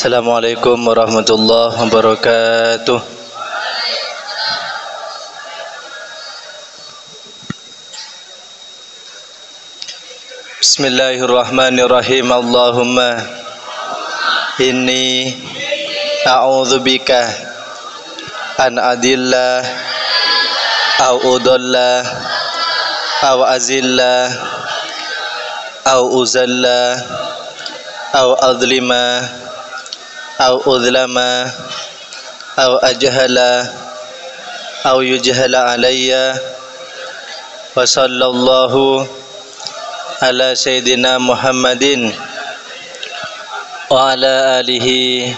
Assalamualaikum warahmatullahi wabarakatuh. Bismillahirrahmanirrahim. Allahumma inni a'udzubika an adilla au udalla au azilla au uzalla au adlima au udlama au ajhala au yujhala alayya wa sallallahu ala sayyidina Muhammadin wa ala alihi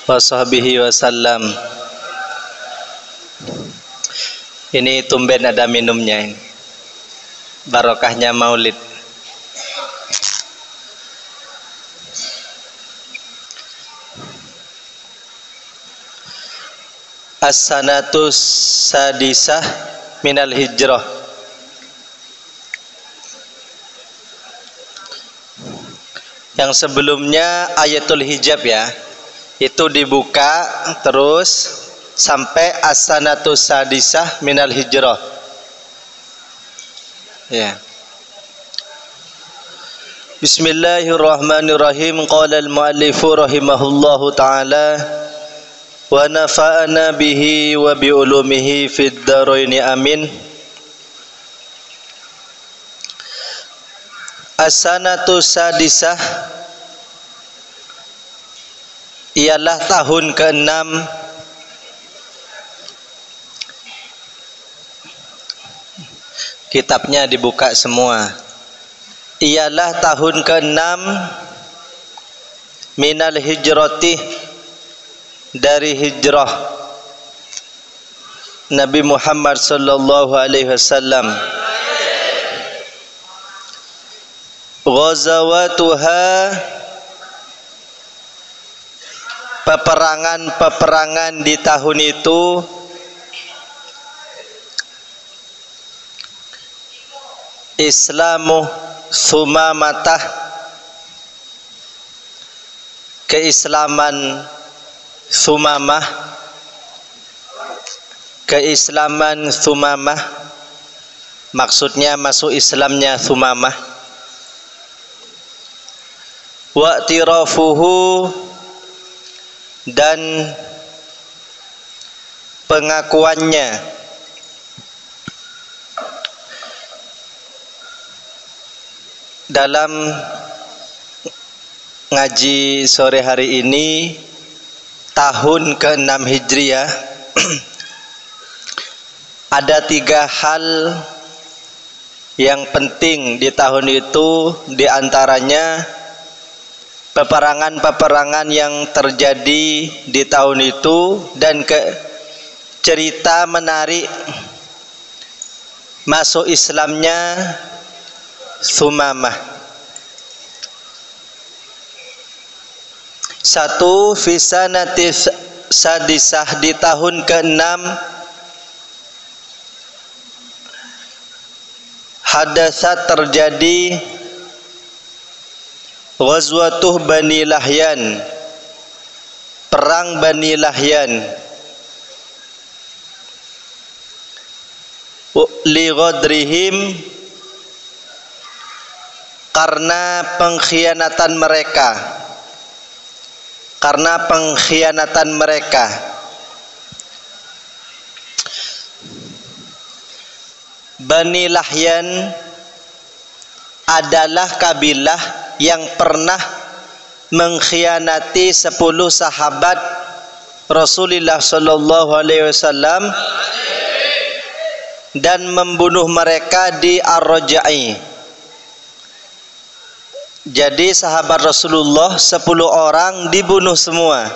wa sahbihi wasallam. Ini tumben ada minumnya ini. Barokahnya maulid. As-sanatus sadisah minal hijrah. Yang sebelumnya ayatul hijab ya, itu dibuka terus sampai as-sanatus sadisah minal hijrah. Ya. Bismillahirrahmanirrahim. Qala al-muallifu rahimahullahu ta'ala wa nafa'ana bihi wa bi ulumihi fid dharaini amin. As-sanatu sadisah ialah tahun ke-6 kitabnya dibuka semua. Ialah tahun ke-6 minal hijrati, dari hijrah Nabi Muhammad sallallahu alaihi wasallam. Ghazawatuha, peperangan-peperangan di tahun itu Islamu Sumamatah, keislaman Sumamah, keislaman Sumamah, maksudnya masuk Islamnya Sumamah. Wa'tirafuhu, dan pengakuannya. Dalam ngaji sore hari ini tahun ke-6 Hijriah ada 3 hal yang penting di tahun itu, diantaranya peperangan-peperangan yang terjadi di tahun itu dan cerita menarik masuk Islamnya Sumamah. 1. Fisanatis sadisah, di tahun ke-6 hadasat terjadi Ghazwatuh Bani Lahyan, perang Bani Lahyan. Li ghadrihim, karena pengkhianatan mereka, karena pengkhianatan mereka. Bani Lahyan adalah kabilah yang pernah mengkhianati 10 sahabat Rasulullah sallallahu alaihi wasallam dan membunuh mereka di Ar-Raja'i. Jadi sahabat Rasulullah 10 orang dibunuh semua.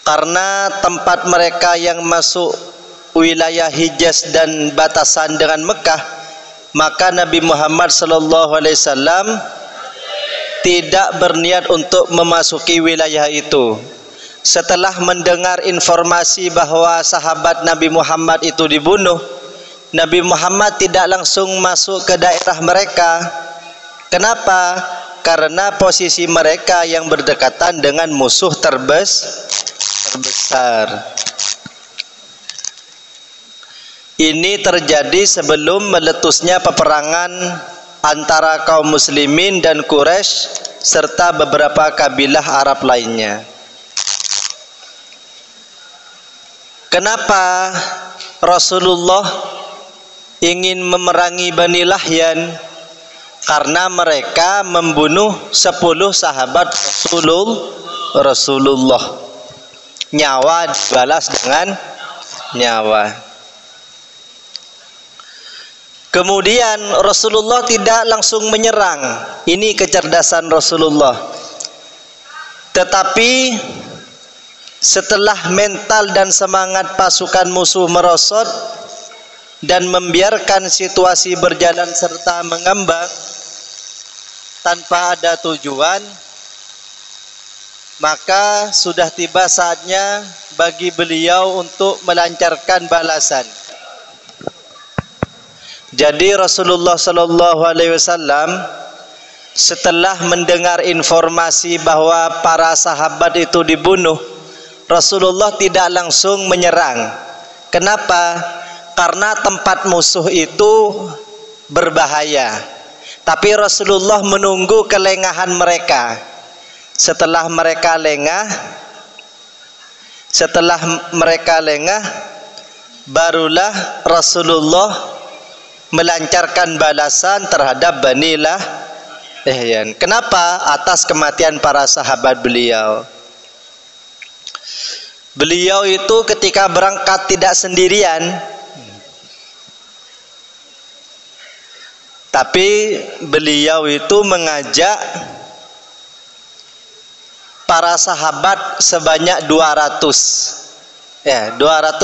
Karena tempat mereka yang masuk wilayah Hijaz dan batasan dengan Mekah, maka Nabi Muhammad sallallahu alaihi wasallam tidak berniat untuk memasuki wilayah itu. Setelah mendengar informasi bahwa sahabat Nabi Muhammad itu dibunuh, Nabi Muhammad tidak langsung masuk ke daerah mereka, Kenapa? Karena posisi mereka yang berdekatan dengan musuh terbesar. Ini terjadi sebelum meletusnya peperangan antara kaum muslimin dan Quraisy serta beberapa kabilah Arab lainnya. Kenapa Rasulullah ingin memerangi Bani Lahyan? Karena mereka membunuh 10 sahabat Rasulullah. Nyawa dibalas dengan nyawa. Kemudian Rasulullah tidak langsung menyerang. Ini kecerdasan Rasulullah. Tetapi setelah mental dan semangat pasukan musuh merosot dan membiarkan situasi berjalan serta mengambang tanpa ada tujuan, maka sudah tiba saatnya bagi beliau untuk melancarkan balasan. Jadi Rasulullah sallallahu alaihi wasallam setelah mendengar informasi bahwa para sahabat itu dibunuh, Rasulullah tidak langsung menyerang. Kenapa? Karena tempat musuh itu berbahaya. Tapi Rasulullah menunggu kelengahan mereka. Setelah mereka lengah, barulah Rasulullah melancarkan balasan terhadap Bani Lahyan. Kenapa? Atas kematian para sahabat beliau. Beliau itu ketika berangkat tidak sendirian, tapi beliau itu mengajak para sahabat sebanyak 200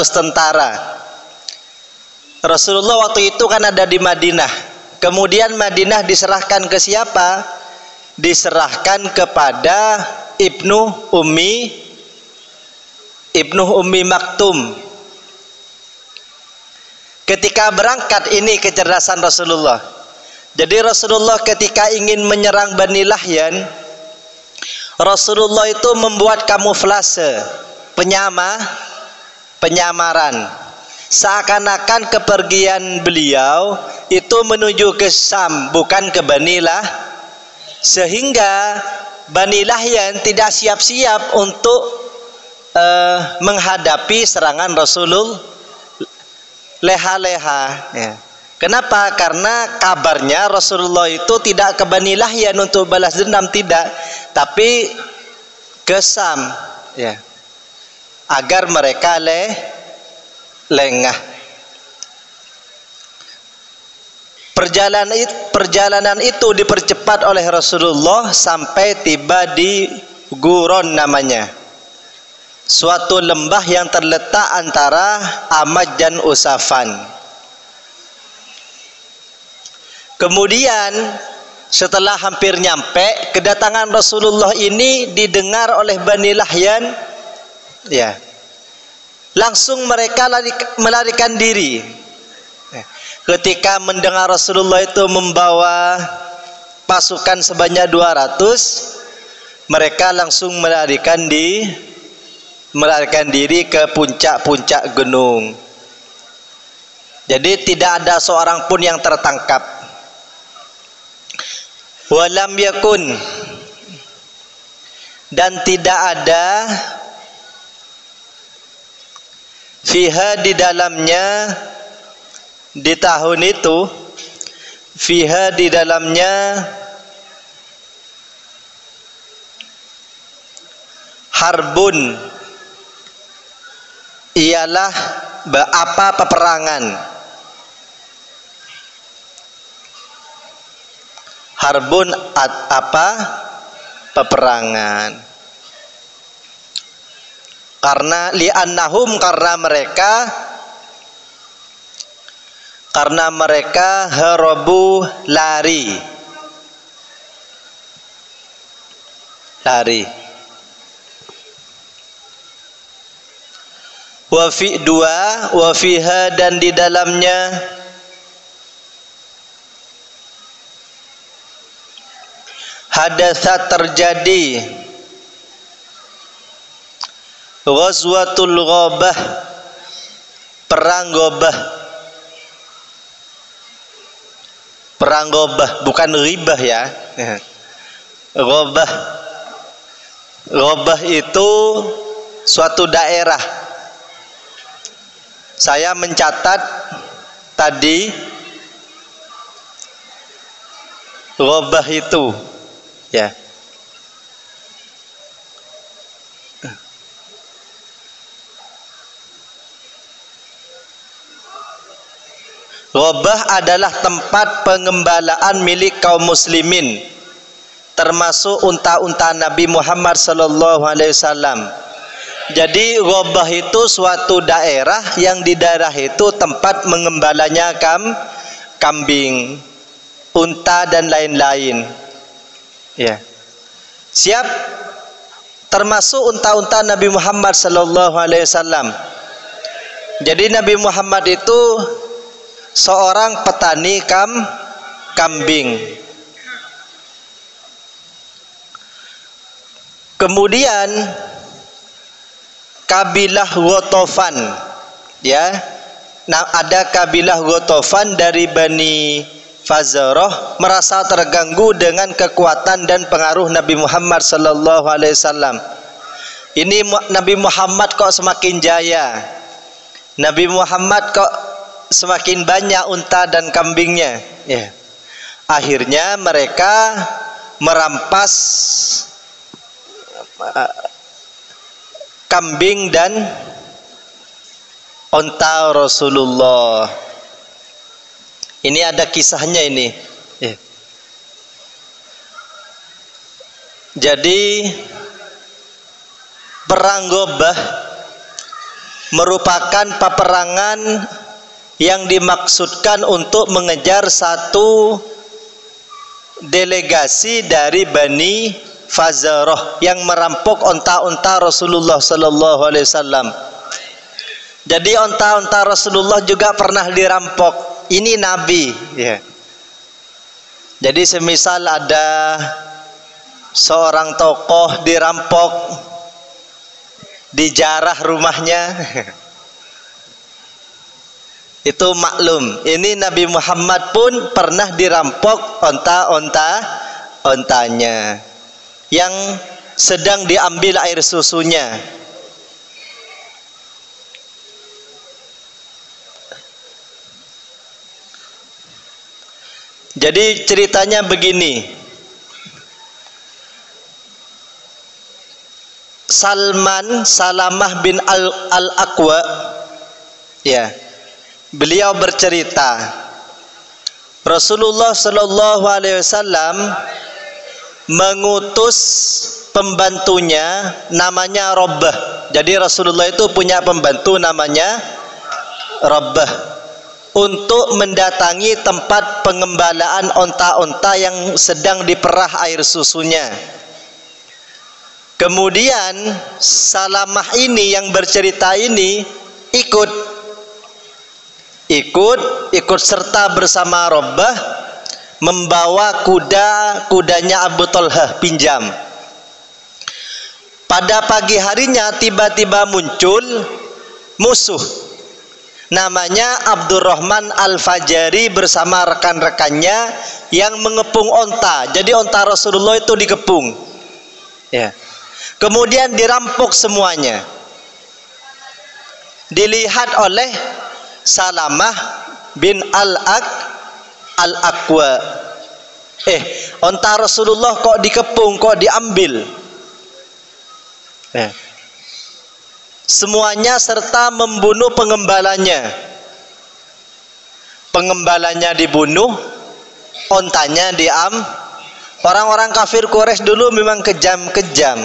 tentara. Rasulullah waktu itu kan ada di Madinah. Kemudian Madinah diserahkan ke siapa? Diserahkan kepada Ibnu Ummi Maktum. Ketika berangkat, ini kecerdasan Rasulullah. Jadi Rasulullah ketika ingin menyerang Bani Lahyan, Rasulullah itu membuat kamuflase, penyamaran. Seakan-akan kepergian beliau itu menuju ke Syam, bukan ke Bani Lahyan. Sehingga Bani Lahyan tidak siap-siap untuk menghadapi serangan Rasulullah. Leha-leha ya. Kenapa? Karena kabarnya Rasulullah itu tidak ke Bani Lahyan untuk balas dendam, tidak, tapi ke Syam ya, agar mereka lengah. Perjalanan itu dipercepat oleh Rasulullah sampai tiba di Guron namanya, suatu lembah yang terletak antara Amad dan Usafan. Kemudian setelah hampir nyampe, kedatangan Rasulullah ini didengar oleh Bani Lahyan ya. Langsung mereka melarikan diri. Ketika mendengar Rasulullah itu membawa pasukan sebanyak 200, mereka langsung melarikan diri ke puncak-puncak gunung. Jadi tidak ada seorang pun yang tertangkap. Walam yakun, dan tidak ada fiha di dalamnya, di tahun itu, fiha di dalamnya harbun, ialah apa peperangan. Harbun apa peperangan. Karena li'annahum, karena mereka harabu, lari. Wa fiha, dan di dalamnya hadatsa terjadi Ghazwatul Ghabah, perang Ghabah. Perang Ghabah, bukan ribah ya. Ghabah. Ghabah itu suatu daerah. Saya mencatat tadi Ghabah itu ya. Ghabah adalah tempat pengembalaan milik kaum muslimin, termasuk unta-unta Nabi Muhammad sallallahu alaihi wasallam. Jadi Ghabah itu suatu daerah yang di daerah itu tempat mengembalanya kambing, unta dan lain-lain. Ya. Siap, termasuk unta-unta Nabi Muhammad sallallahu alaihi wasallam. Jadi Nabi Muhammad itu seorang petani kambing. Kemudian kabilah Ghatafan, ya. Nah, ada kabilah Ghatafan dari Bani Fazarah merasa terganggu dengan kekuatan dan pengaruh Nabi Muhammad sallallahu alaihi wasallam. Ini Nabi Muhammad kok semakin jaya. Nabi Muhammad kok semakin banyak unta dan kambingnya, ya. Akhirnya mereka merampas kambing dan unta Rasulullah. Ini ada kisahnya ini, ya. Jadi perang Ghabah merupakan peperangan yang dimaksudkan untuk mengejar satu delegasi dari Bani Fazarah yang merampok unta-unta Rasulullah sallallahu alaihi wasallam. Jadi unta-unta Rasulullah juga pernah dirampok. Ini Nabi, ya. Jadi semisal ada seorang tokoh dirampok, dijarah rumahnya, itu maklum. Ini Nabi Muhammad pun pernah dirampok ontanya yang sedang diambil air susunya. Jadi ceritanya begini. Salamah bin Al-Aqwa, ya. Beliau bercerita, Rasulullah sallallahu alaihi wasallam mengutus pembantunya namanya Rabbah. Jadi Rasulullah itu punya pembantu namanya Rabbah untuk mendatangi tempat pengembalaan onta-onta yang sedang diperah air susunya. Kemudian Salamah ini yang bercerita ini ikut serta bersama Rabbah membawa kudanya Abu Talhah pinjam. Pada pagi harinya tiba-tiba muncul musuh namanya Abdurrahman Al-Fajari bersama rekan-rekannya yang mengepung onta. Jadi onta Rasulullah itu dikepung, ya. Kemudian dirampok semuanya. Dilihat oleh Salamah bin Al-Aqwa. Onta Rasulullah kok dikepung, kok diambil. Semuanya serta membunuh pengembalanya. Pengembalanya dibunuh, ontanya Orang-orang kafir Quraisy dulu memang kejam-kejam.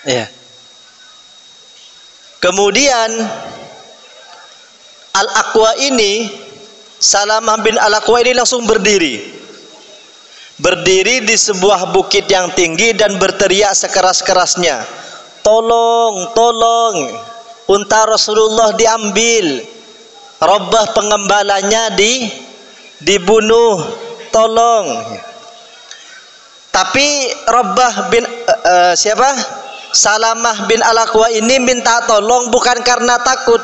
Ya. Kemudian Al-Aqwa ini, Salamah bin Al-Aqwa ini langsung berdiri di sebuah bukit yang tinggi dan berteriak sekeras-kerasnya, tolong, tolong, unta Rasulullah diambil, Rabbah pengembalanya dibunuh, tolong. Tapi Rabbah bin Salamah bin Al-Aqwa ini minta tolong bukan karena takut,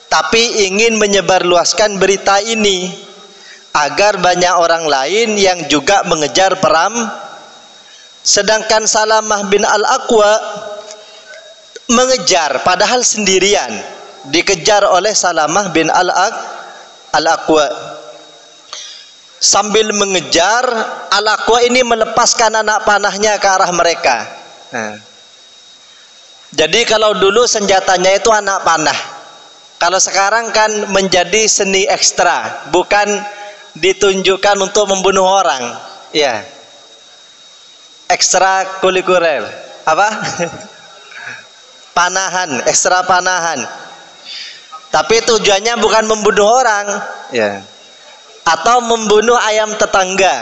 tapi ingin menyebarluaskan berita ini agar banyak orang lain yang juga mengejar Sedangkan Salamah bin Al-Aqwa mengejar padahal sendirian, dikejar oleh Salamah bin Al-Aqwa. Sambil mengejar, Al-Aqwa ini melepaskan anak panahnya ke arah mereka. Jadi kalau dulu senjatanya itu anak panah, kalau sekarang kan menjadi seni ekstra, bukan ditunjukkan untuk membunuh orang, ya, ekstra kulikuler, apa? Panahan, ekstra panahan. Tapi tujuannya bukan membunuh orang, ya, atau membunuh ayam tetangga.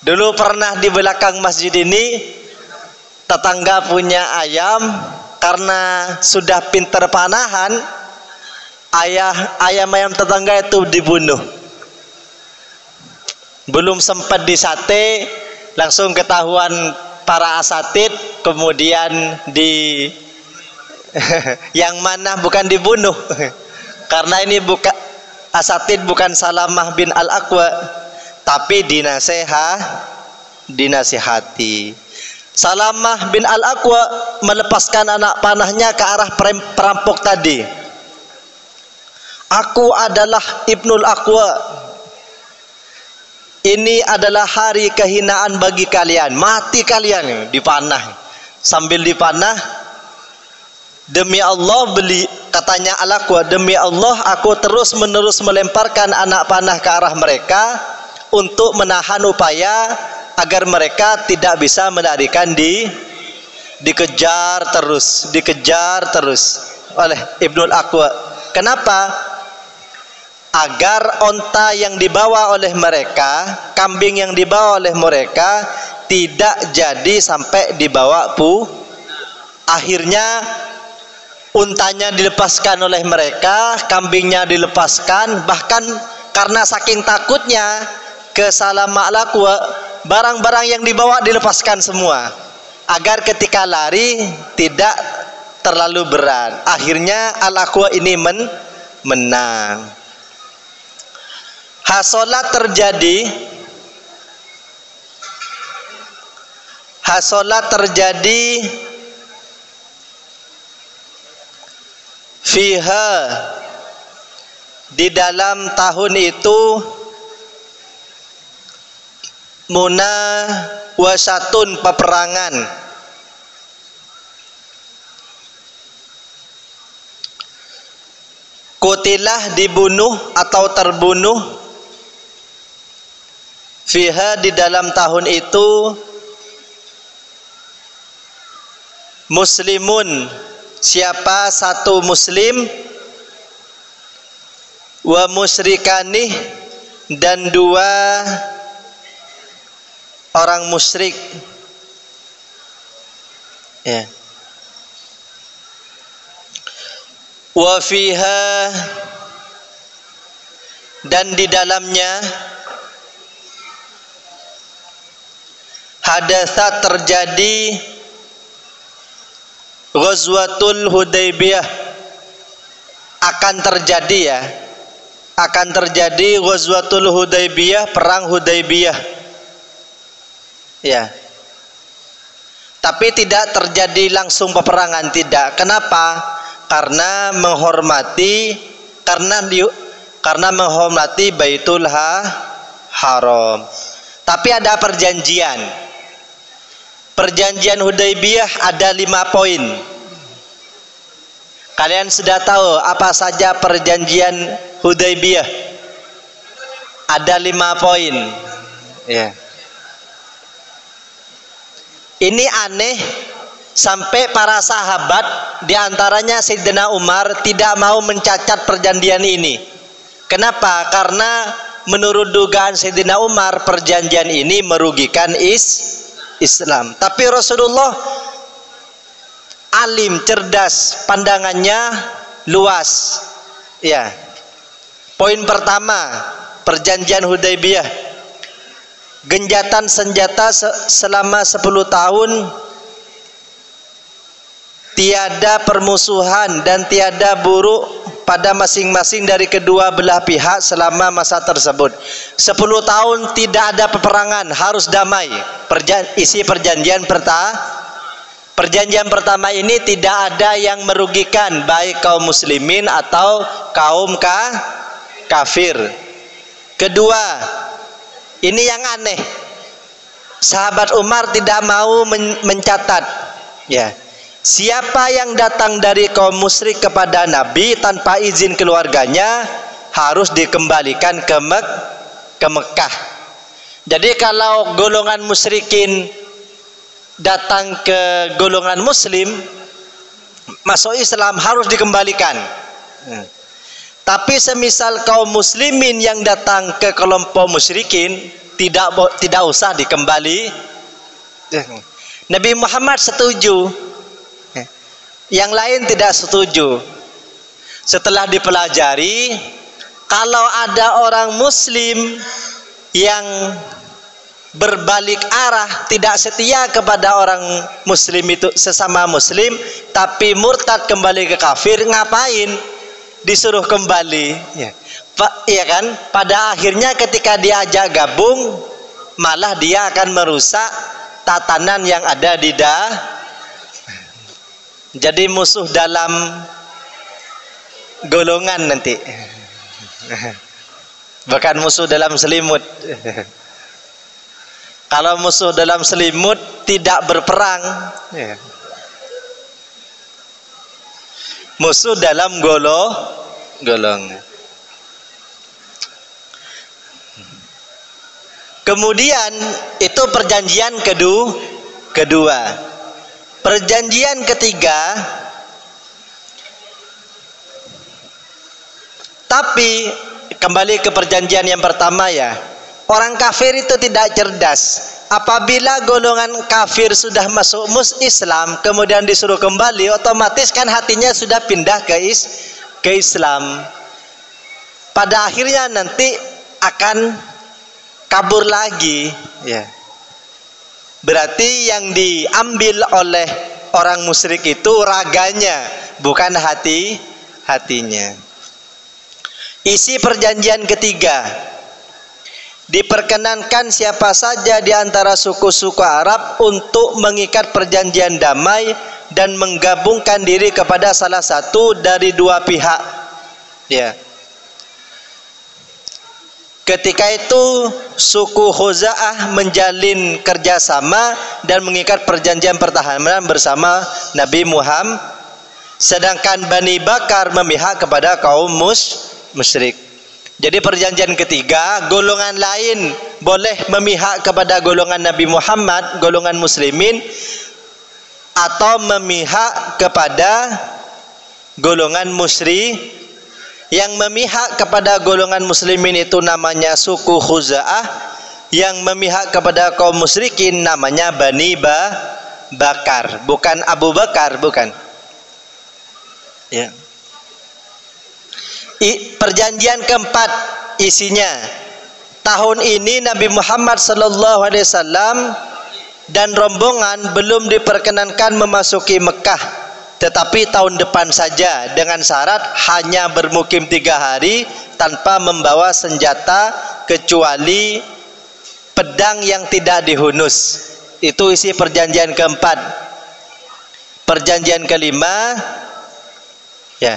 Dulu pernah di belakang masjid ini, tetangga punya ayam, karena sudah pinter panahan, ayam tetangga itu dibunuh. Belum sempat disate, langsung ketahuan para asatid, kemudian yang mana bukan dibunuh, karena ini bukan asatid, bukan Salamah bin Al-Aqwa, tapi dinasihati. Salamah bin Al-Aqwa melepaskan anak panahnya ke arah perampok tadi. Aku adalah Ibnul Aqwa. Ini adalah hari kehinaan bagi kalian. Mati kalian dipanah. Sambil dipanah, demi Allah katanya Al-Aqwa, demi Allah aku terus menerus melemparkan anak panah ke arah mereka untuk menahan upaya agar mereka tidak bisa menarikan dikejar terus oleh Ibnul Aqwa. Kenapa? Agar onta yang dibawa oleh mereka, kambing yang dibawa oleh mereka tidak jadi sampai dibawa akhirnya untanya dilepaskan oleh mereka, kambingnya dilepaskan, bahkan karena saking takutnya ke Salamah Al-Aqwa, barang-barang yang dibawa dilepaskan semua agar ketika lari tidak terlalu berat. Akhirnya Al-Aqwa ini menang. Hasolat terjadi fiha, di dalam tahun itu, munawasatun, peperangan. Kutilah, dibunuh atau terbunuh, fiha, di dalam tahun itu, muslimun, siapa satu muslim, wa musyrikanih, dan dua orang musyrik, ya. Wa fiha, dan di dalamnya, hadatsa, terjadi, Ghazwatul Hudaybiyah, akan terjadi Ghazwatul Hudaybiyah, perang Hudaybiyah, ya. Tapi tidak terjadi langsung peperangan, tidak. Kenapa? Karena menghormati Baitul Haram. Tapi ada Perjanjian Hudaybiyah ada 5 poin. Kalian sudah tahu apa saja perjanjian Hudaybiyah? Ada 5 poin. Ya. Ini aneh, sampai para sahabat, diantaranya Sayyidina Umar, tidak mau mencacat perjanjian ini. Kenapa? Karena menurut dugaan Sayyidina Umar, perjanjian ini merugikan Islam. Tapi Rasulullah alim, cerdas, pandangannya luas. Ya. Poin pertama, perjanjian Hudaybiyah. genjatan senjata selama 10 tahun, tiada permusuhan dan tiada buruk pada masing-masing dari kedua belah pihak selama masa tersebut. 10 tahun tidak ada peperangan, harus damai. Isi perjanjian pertama ini tidak ada yang merugikan baik kaum muslimin atau kaum kafir. Kedua, ini yang aneh, sahabat Umar tidak mau mencatat, ya, siapa yang datang dari kaum musyrik kepada Nabi tanpa izin keluarganya harus dikembalikan ke Mekah. Jadi kalau golongan musyrikin datang ke golongan muslim masuk Islam harus dikembalikan. Tapi semisal kaum muslimin yang datang ke kelompok musyrikin tidak usah dikembali. Nabi Muhammad setuju, yang lain tidak setuju. Setelah dipelajari, kalau ada orang muslim yang berbalik arah, tidak setia kepada orang muslim itu sesama muslim, tapi murtad kembali ke kafir, ngapain disuruh kembali? Iya kan? Pada akhirnya ketika diajak gabung, malah dia akan merusak tatanan yang ada di jadi musuh dalam golongan nanti, bukan musuh dalam selimut. Kalau musuh dalam selimut tidak berperang, musuh dalam golongan. Kemudian itu perjanjian kedua. Perjanjian ketiga, tapi kembali ke perjanjian yang pertama ya, orang kafir itu tidak cerdas. Apabila golongan kafir sudah masuk Islam kemudian disuruh kembali, otomatis kan hatinya sudah pindah ke Islam. Pada akhirnya nanti akan kabur lagi, ya. Berarti yang diambil oleh orang musyrik itu raganya, bukan hatinya. Isi perjanjian ketiga, diperkenankan siapa saja di antara suku-suku Arab untuk mengikat perjanjian damai dan menggabungkan diri kepada salah satu dari dua pihak, ya. Ketika itu suku Khuza'ah menjalin kerjasama dan mengikat perjanjian pertahanan bersama Nabi Muhammad, sedangkan Bani Bakar memihak kepada kaum musyrik. Jadi perjanjian ketiga, golongan lain boleh memihak kepada golongan Nabi Muhammad, golongan muslimin, atau memihak kepada golongan musyrik. Yang memihak kepada golongan muslimin itu namanya suku Khuza'ah, yang memihak kepada kaum musyrikin namanya Bani Bakar, bukan Abu Bakar, bukan. Ya. Perjanjian keempat isinya, tahun ini Nabi Muhammad SAW dan rombongan belum diperkenankan memasuki Mekah, tetapi tahun depan saja dengan syarat hanya bermukim 3 hari tanpa membawa senjata kecuali pedang yang tidak dihunus. Itu isi perjanjian keempat. Perjanjian kelima, ya,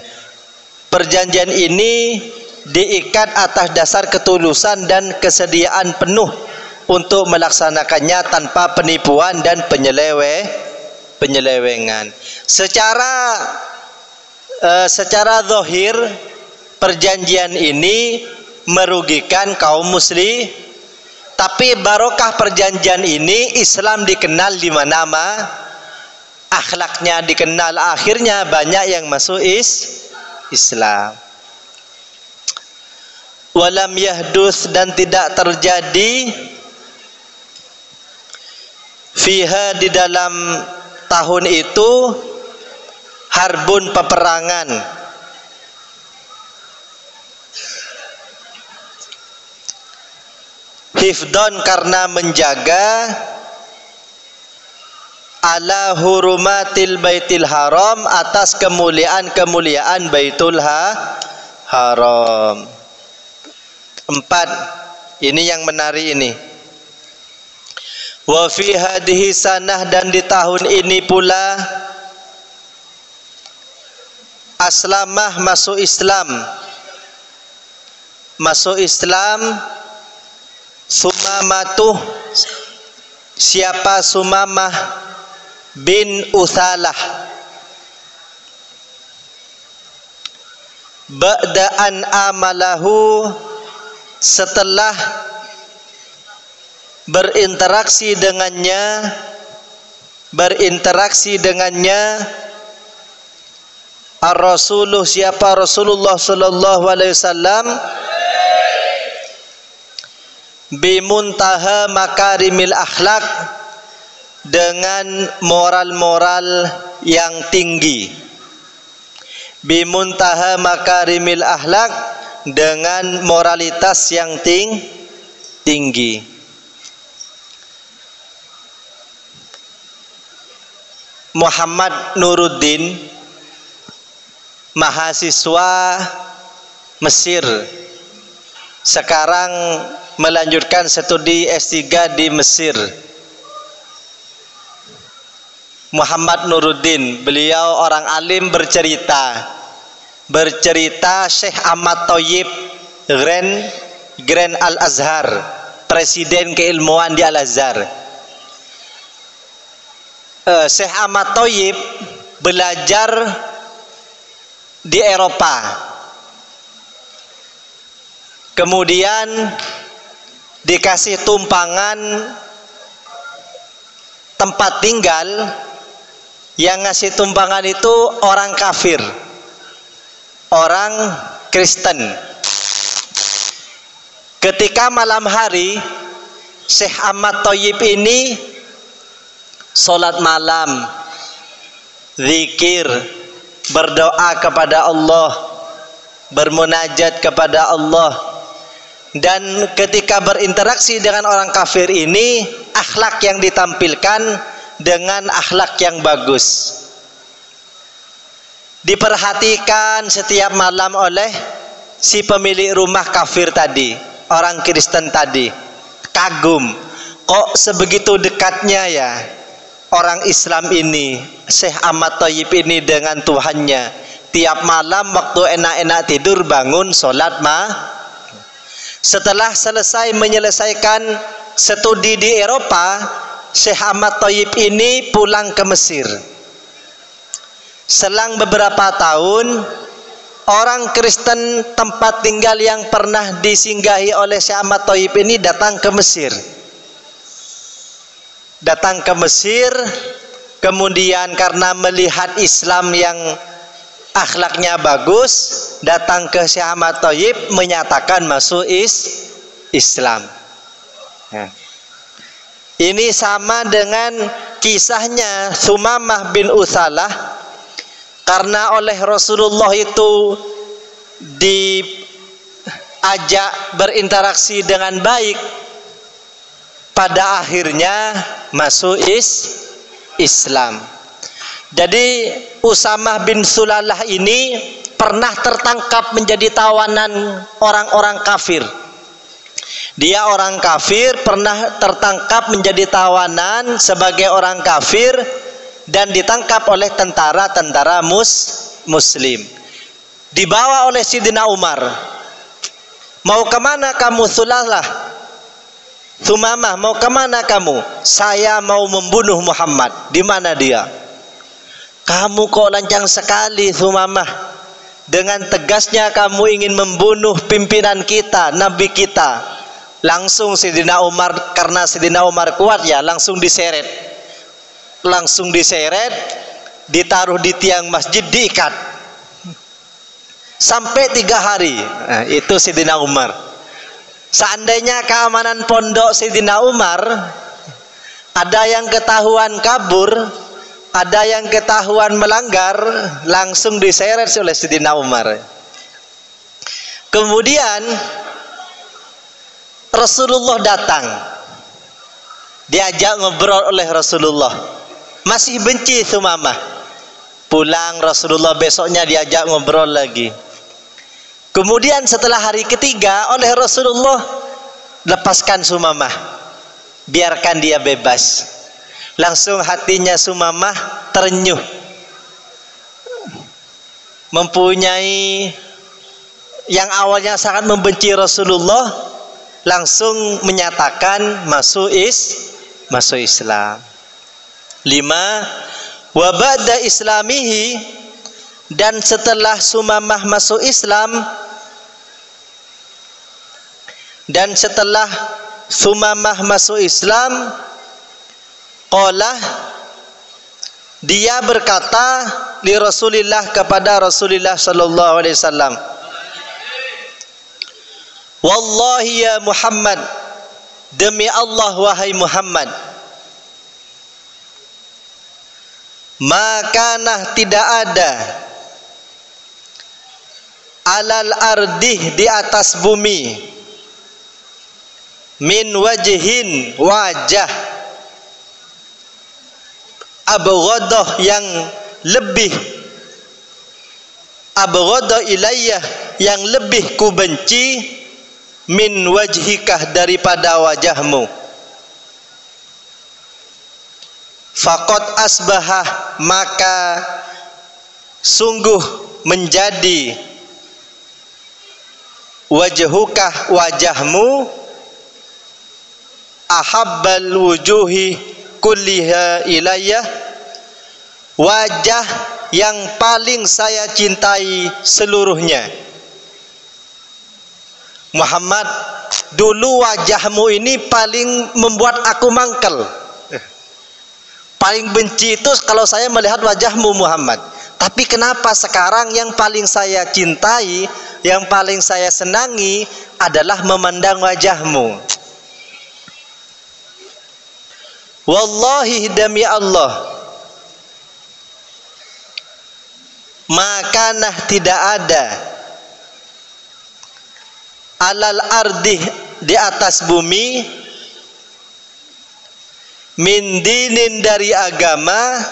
perjanjian ini diikat atas dasar ketulusan dan kesediaan penuh untuk melaksanakannya tanpa penipuan dan penyelewengan. Secara zahir perjanjian ini merugikan kaum muslim, tapi barokah perjanjian ini Islam dikenal di mana-mana, akhlaknya dikenal, akhirnya banyak yang masuk Islam. Walam yahdus, dan tidak terjadi fiha, di dalam tahun itu, harbun, peperangan. hifdon karena menjaga, ala hurumatil baitil haram atas kemuliaan baitul haram. 4. Ini yang menarik ini. Wa fi hadhihi sanah, dan di tahun ini pula aslamah masuk Islam. Sumamatuh, siapa Sumamah bin Uthalah, ba'da'an amalahu, setelah berinteraksi dengannya ar-rasuluh, siapa Rasulullah sallallahu alaihi wasallam, bimuntaha makarimil akhlak, dengan moral-moral yang tinggi. Bimuntaha makarimil akhlak, dengan moralitas yang tinggi. Muhammad Nuruddin, mahasiswa Mesir, sekarang melanjutkan studi S3 di Mesir. Muhammad Nuruddin, beliau orang alim, bercerita Syekh Ahmad Thayyib, Grand Al-Azhar, presiden keilmuan di Al-Azhar. Syekh Ahmad Thayyib belajar di Eropa, kemudian dikasih tumpangan tempat tinggal. Yang ngasih tumpangan itu orang kafir, orang Kristen. Ketika malam hari, Syekh Ahmad Thayyib ini sholat malam, zikir, berdoa kepada Allah, bermunajat kepada Allah. Dan ketika berinteraksi dengan orang kafir ini, akhlak yang ditampilkan dengan akhlak yang bagus, diperhatikan setiap malam oleh si pemilik rumah kafir tadi, orang Kristen tadi. Kagum, kok sebegitu dekatnya ya orang Islam ini, Syekh Ahmad Thayyib ini dengan Tuhannya. Tiap malam waktu enak-enak tidur bangun sholat Setelah menyelesaikan studi di Eropa, Syekh Ahmad Thayyib ini pulang ke Mesir. Selang beberapa tahun, orang Kristen tempat tinggal yang pernah disinggahi oleh Syekh Ahmad Thayyib ini datang ke Mesir. Kemudian karena melihat Islam yang akhlaknya bagus, datang ke Syekh Ahmad Thayyib menyatakan masuk Islam. Ini sama dengan kisahnya Sumamah bin Uthalah, karena oleh Rasulullah itu diajak berinteraksi dengan baik, pada akhirnya masuk Islam. Jadi Usamah bin Sulalah ini pernah tertangkap menjadi tawanan orang-orang kafir. Dia orang kafir, pernah tertangkap menjadi tawanan sebagai orang kafir dan ditangkap oleh tentara-tentara muslim. Dibawa oleh Sidina Umar. Mau kemana kamu Sumamah, mau kemana kamu? Saya mau membunuh Muhammad. Di mana dia? Kamu kok lancang sekali Sumamah. Dengan tegasnya kamu ingin membunuh pimpinan kita, nabi kita. Langsung Sidina Umar, karena Sidina Umar kuat ya, langsung diseret, ditaruh di tiang masjid, diikat sampai 3 hari. Nah, itu Sidina Umar. Seandainya keamanan pondok Sidina Umar, ada yang ketahuan kabur, ada yang ketahuan melanggar, langsung diseret oleh Sidina Umar. Kemudian Rasulullah datang, diajak ngobrol oleh Rasulullah, masih benci Sumamah. Pulang Rasulullah, besoknya diajak ngobrol lagi. Kemudian setelah hari ketiga oleh Rasulullah, lepaskan Sumamah, biarkan dia bebas. Langsung hatinya Sumamah terenyuh, mempunyai yang awalnya sangat membenci Rasulullah, langsung menyatakan masuk Islam. 5. Wa ba'da islamihi, dan setelah Sumamah masuk Islam, qala, dia berkata li Rasulillah, kepada Rasulullah sallallahu alaihi wasallam, wallahi ya Muhammad, demi Allah wahai Muhammad, maka tidak ada alal ardih, di atas bumi, min wajhin, wajah, abghadah, yang lebih, abghadah ilayya, yang lebih ku benci, min wajhikah, daripada wajahmu. Faqad asbahah, maka sungguh menjadi wajhukah, wajahmu, ahabbal wujuhi kulliha ilayya, wajah yang paling saya cintai seluruhnya. Muhammad, dulu wajahmu ini paling membuat aku mangkel. Paling benci itu kalau saya melihat wajahmu Muhammad. Tapi kenapa sekarang yang paling saya cintai, yang paling saya senangi adalah memandang wajahmu. Wallahi, demi Allah, makanah, tidak ada, alal ardih, di atas bumi, min dinin, dari agama,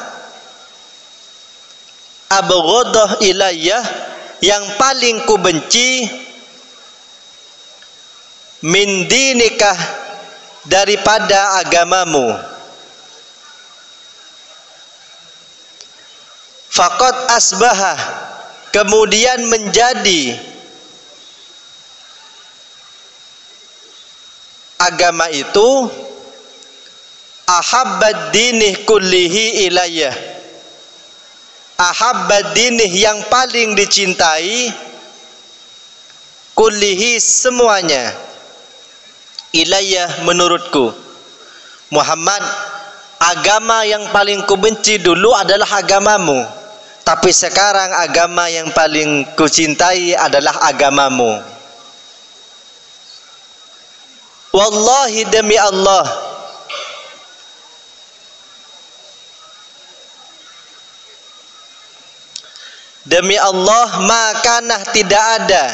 abghadah ilayya, yang paling ku benci, min dinikah, daripada agamamu. Faqad asbahah, kemudian menjadi agama itu, ahabbad dinih kullihi ilayya, ahabbad dinih, yang paling dicintai, kullihi, semuanya, ilayya, menurutku. Muhammad, agama yang paling kubenci dulu adalah agamamu, tapi sekarang agama yang paling kucintai adalah agamamu. Wallahi, demi Allah, demi Allah, makanah, tidak ada,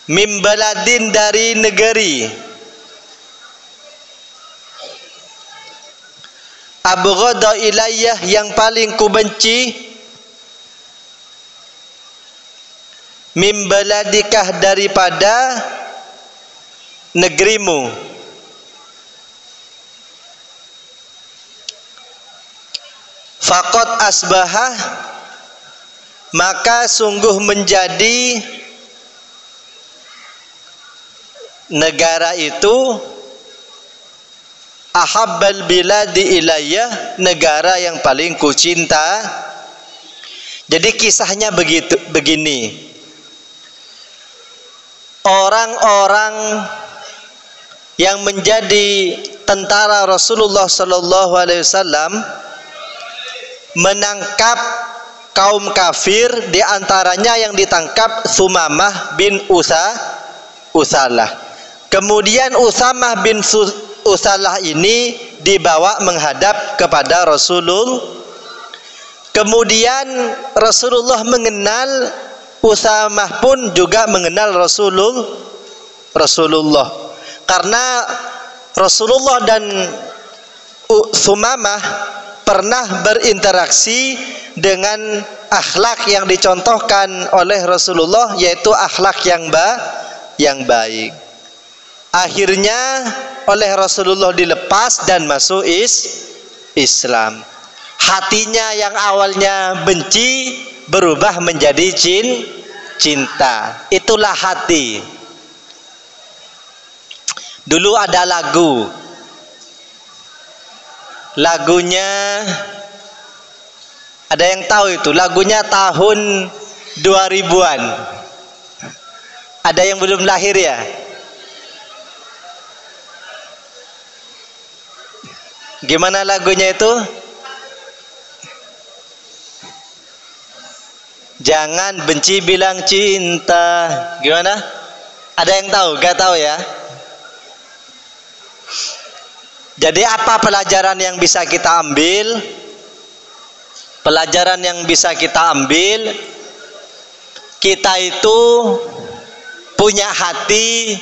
min baladin, dari negeri, abghada ilayya, yang paling ku benci, min baladikah, daripada negerimu. Faqad asbahah, maka sungguh menjadi negara itu, ahabbal biladi ilayya, negara yang paling kucinta. Jadi kisahnya begini. Orang-orang yang menjadi tentara Rasulullah sallallahu alaihi wasallam menangkap kaum kafir, di antaranya yang ditangkap Sumamah bin Usalah. Kemudian Usamah bin Usalah ini dibawa menghadap kepada Rasulullah. Kemudian Rasulullah mengenal, Usamah pun juga mengenal Rasulullah. Karena Rasulullah dan Sumamah pernah berinteraksi dengan akhlak yang dicontohkan oleh Rasulullah, yaitu akhlak yang baik. Akhirnya oleh Rasulullah dilepas dan masuk Islam. Hatinya yang awalnya benci berubah menjadi cinta. Itulah hati. Dulu ada lagunya, ada yang tahu itu lagunya tahun 2000-an. Ada yang belum lahir ya? Gimana lagunya itu? Jangan benci bilang cinta. Gimana? Ada yang tahu? Gak tahu ya? Jadi apa pelajaran yang bisa kita ambil? Pelajaran yang bisa kita ambil, kita itu punya hati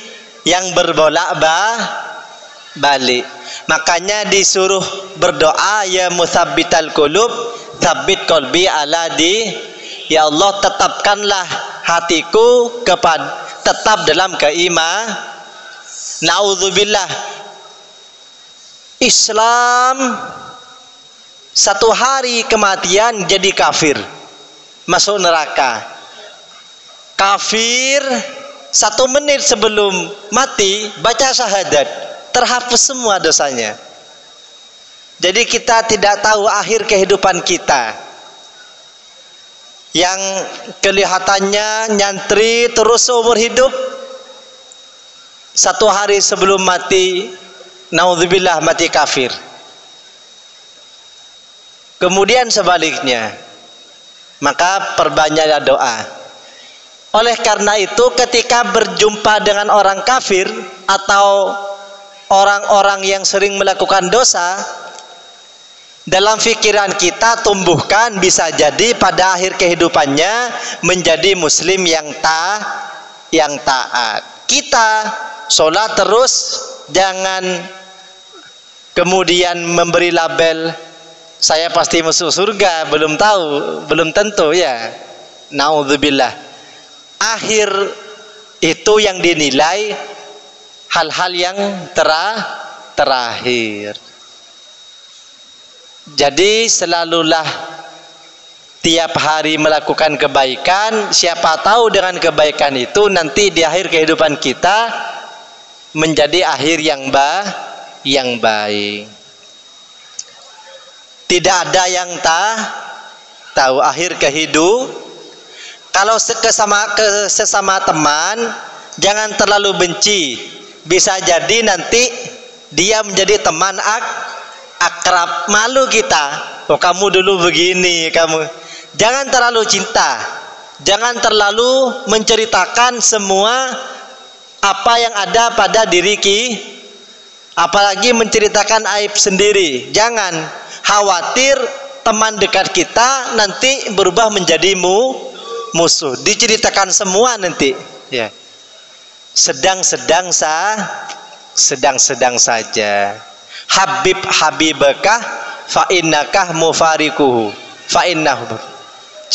yang berbolak-balik. Makanya disuruh berdoa, ya musabbital qulub, tsabbit qalbi ala di. Ya Allah, tetapkanlah hatiku tetap dalam keimanan. Nauzubillah, Islam satu hari kematian jadi kafir, masuk neraka. Kafir 1 menit sebelum mati baca syahadat, terhapus semua dosanya. Jadi kita tidak tahu akhir kehidupan kita, yang kelihatannya nyantri terus seumur hidup, 1 hari sebelum mati, naudzubillah, mati kafir. Kemudian sebaliknya, maka perbanyaklah doa. Oleh karena itu, ketika berjumpa dengan orang kafir atau orang-orang yang sering melakukan dosa, dalam pikiran kita tumbuhkan, bisa jadi pada akhir kehidupannya menjadi muslim yang taat. Kita sholat terus, jangan kemudian memberi label saya pasti masuk surga. Belum tahu, belum tentu ya. Naudzubillah. Akhir itu yang dinilai hal-hal yang terakhir. Jadi selalulah tiap hari melakukan kebaikan. Siapa tahu dengan kebaikan itu nanti di akhir kehidupan kita menjadi akhir yang baik. Tidak ada yang tahu akhir kehidupan. Kalau sesama teman, jangan terlalu benci. Bisa jadi nanti dia menjadi teman akrab. Malu kita, oh kamu dulu begini, kamu. Jangan terlalu cinta, jangan terlalu menceritakan semua apa yang ada pada diri kita, apalagi menceritakan aib sendiri. Jangan, khawatir teman dekat kita nanti berubah menjadi musuh. Diceritakan semua nanti, ya. Sedang-sedang saja. Habib habibakah fa innakah mufarikuhu fa innahu.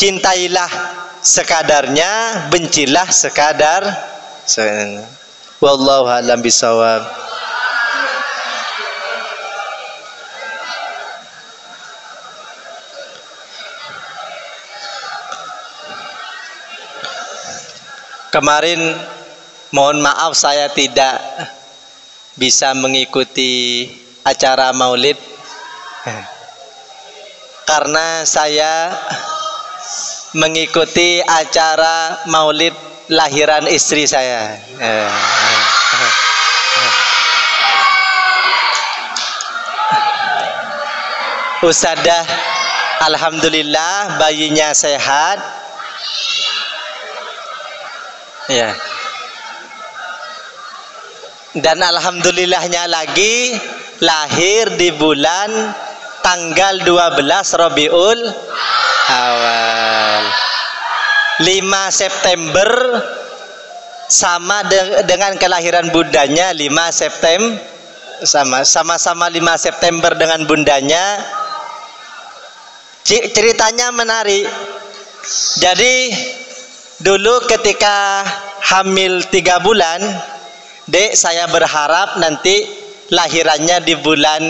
Cintailah sekadarnya, bencilah sekadar. Wallahu a'lam bishawab. Kemarin mohon maaf saya tidak bisa mengikuti acara maulid karena saya mengikuti acara maulid lahiran istri saya. Ustadzah, alhamdulillah bayinya sehat. Ya. Dan alhamdulillahnya lagi lahir di bulan tanggal 12 Rabiul Awal. 5 September sama dengan kelahiran bundanya 5 September, sama-sama 5 September dengan bundanya. Ceritanya menarik. Jadi dulu ketika hamil 3 bulan, Dek, saya berharap nanti lahirannya di bulan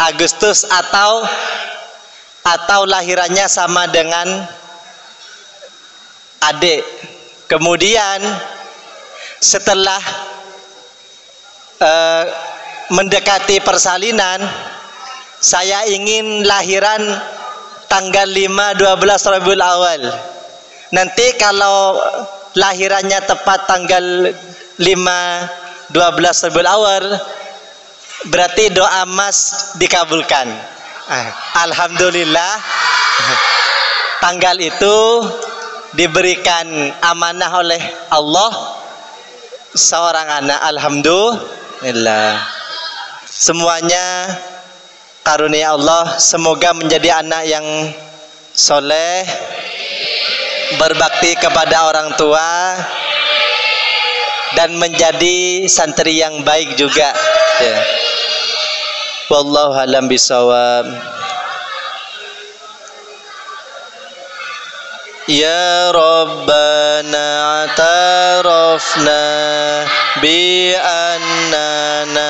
Agustus atau lahirannya sama dengan adik. Kemudian setelah mendekati persalinan, saya ingin lahiran tanggal 5/12 Rabiul Awal. Nanti kalau lahirannya tepat tanggal 5/12 Rabiul Awal, berarti doa Mas dikabulkan. Alhamdulillah, tanggal itu diberikan amanah oleh Allah seorang anak. Alhamdulillah, semuanya karunia Allah. Semoga menjadi anak yang soleh, berbakti kepada orang tua, dan menjadi santri yang baik juga, ya. Wallahu a'lam bishawab. Ya Rabbana atarafna bi annana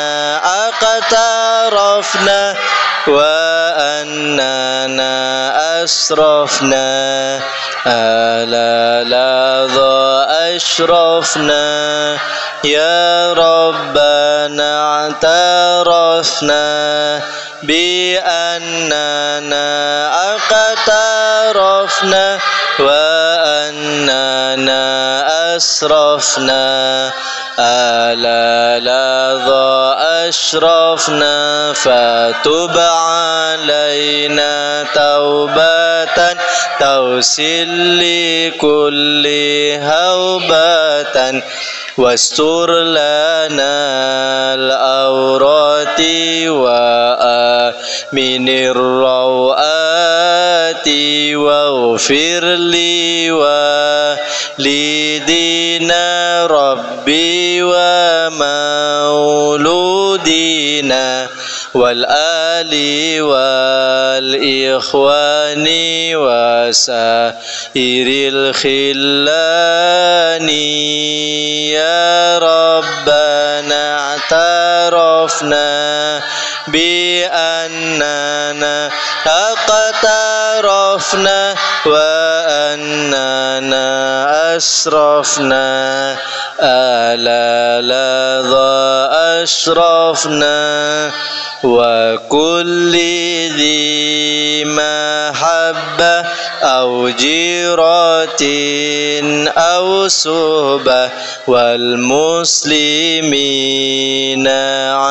aqtarafna wa annana asrafna ala ladha ashrafna. Ya Rabbana atarafna bi annana aqtarafna wa annana asrafna ala ladha ashrafna fatub alaina taubatan tausil li kulli haubatan wastur lana al-awrati wa aminir rawati wa ufir li wa lidina rabbi wa mauludina wal ali wal ikhwani wa sairil khillani. Ya Rabbana atarafna bi annana aqtarafna wa annana asrafna ala ladha asrafna wa kulli dhi mahabba aw jiratin aw suhbah wal muslimina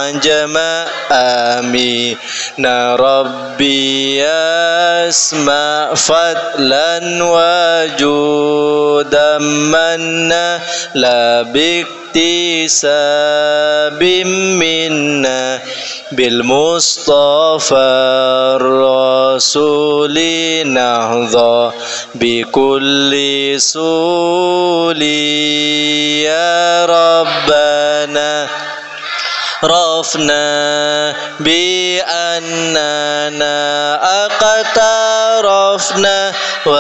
anjama amina rabbi asma fadlan wajudam manna la biktisabim minna bil mustafa rasuli nahdha bi kulli suli. Ya Rabbana rafna bi annana aqtarafna wa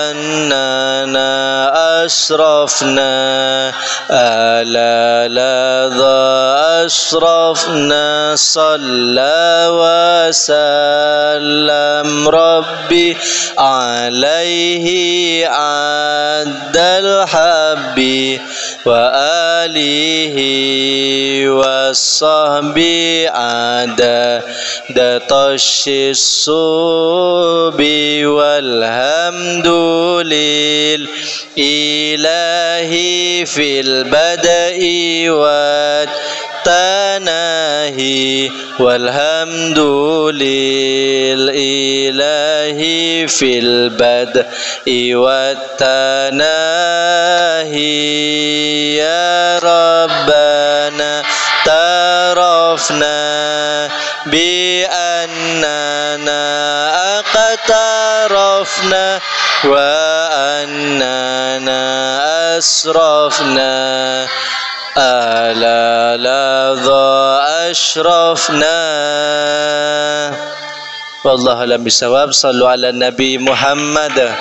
annana asrafna ala ladha asrafna salla wa sallam rabbi alaihi addal habbi wa alihi wa sahbi ada datashis subi walhamdulil ilahi fil bada'i wat tanahi walhamdulil ilahi fil bad'i wat tanahi. Ya Rabbana tarafna bi annana aqtarafna wa annana أسرفنا ألا لظى أشرفنا. والله أعلم بالصواب. صلوا على النبي محمد.